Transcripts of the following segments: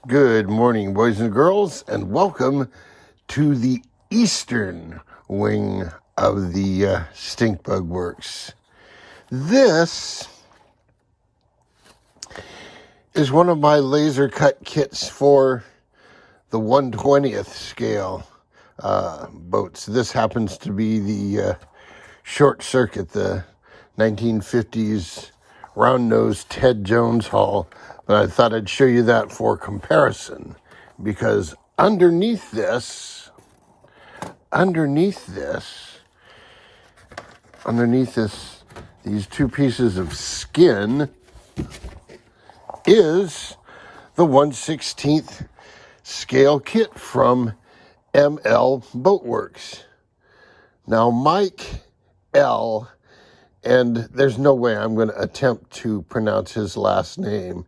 Good morning, boys and girls, and welcome to the eastern wing of the Stink Bug Works. This is one of my laser cut kits for the 1/20th scale boats. This happens to be the Short Circuit, the 1950s round-nosed Ted Jones hull, but I thought I'd show you that for comparison, because underneath this, these two pieces of skin is the 1/16th scale kit from ML Boatworks. Now, Mike L., and there's no way I'm going to attempt to pronounce his last name.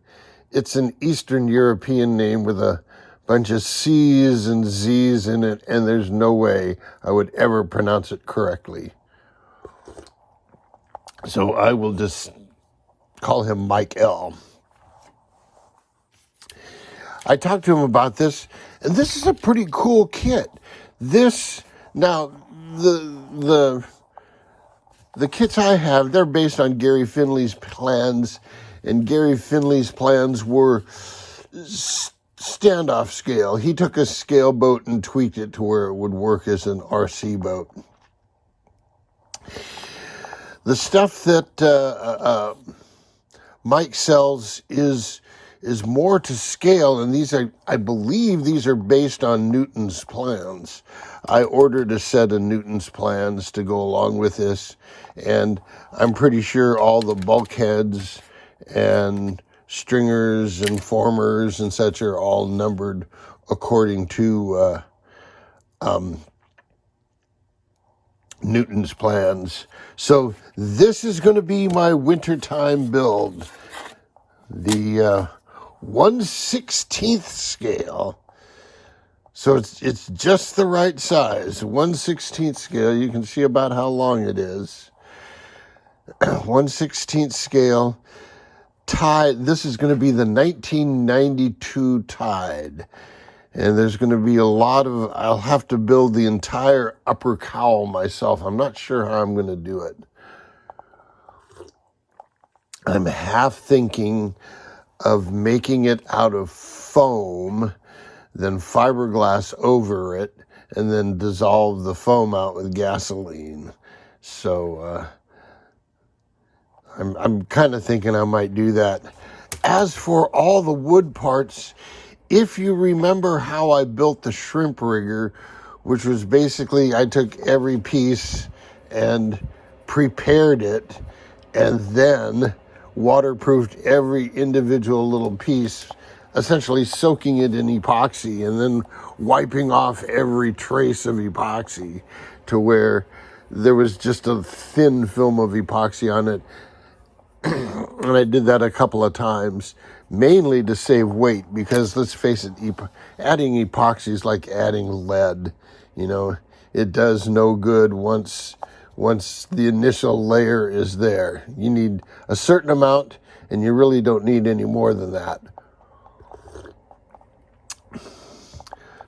It's an Eastern European name with a bunch of C's and Z's in it, and there's no way I would ever pronounce it correctly. So I will just call him Mike L. I talked to him about this, and this is a pretty cool kit. Now, the kits I have, they're based on Gary Finley's plans, and Gary Finley's plans were standoff scale. He took a scale boat and tweaked it to where it would work as an RC boat. The stuff that Mike sells is more to scale, and I believe these are based on Newton's plans. I ordered a set of Newton's plans to go along with this, and I'm pretty sure all the bulkheads and stringers and formers and such are all numbered according to Newton's plans. So this is going to be my wintertime build. The 1/16th scale. So it's just the right size. 1/16th scale. You can see about how long it is. 1/16th scale. Tide. This is going to be the 1992 Tide. And there's going to be I'll have to build the entire upper cowl myself. I'm not sure how I'm going to do it. I'm half thinking of making it out of foam, then fiberglass over it, and then dissolve the foam out with gasoline. So I'm kind of thinking I might do that. As for all the wood parts, if you remember how I built the shrimp rigger, which was basically I took every piece and prepared it and then waterproofed every individual little piece, essentially soaking it in epoxy and then wiping off every trace of epoxy to where there was just a thin film of epoxy on it. And I did that a couple of times, mainly to save weight, because let's face it, adding epoxy is like adding lead. You know, it does no good once the initial layer is there. You need a certain amount, and you really don't need any more than that.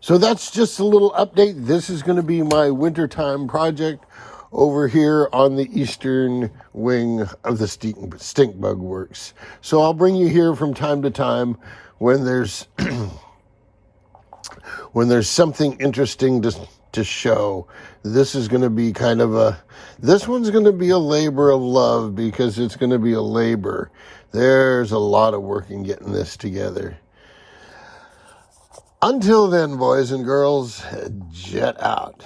So that's just a little update. This is going to be my wintertime project over here on the eastern wing of the Stink Bug Works. So I'll bring you here from time to time when there's something interesting to show. This is going to be this one's going to be a labor of love, because it's going to be a labor. There's a lot of work in getting this together. Until then, boys and girls, jet out.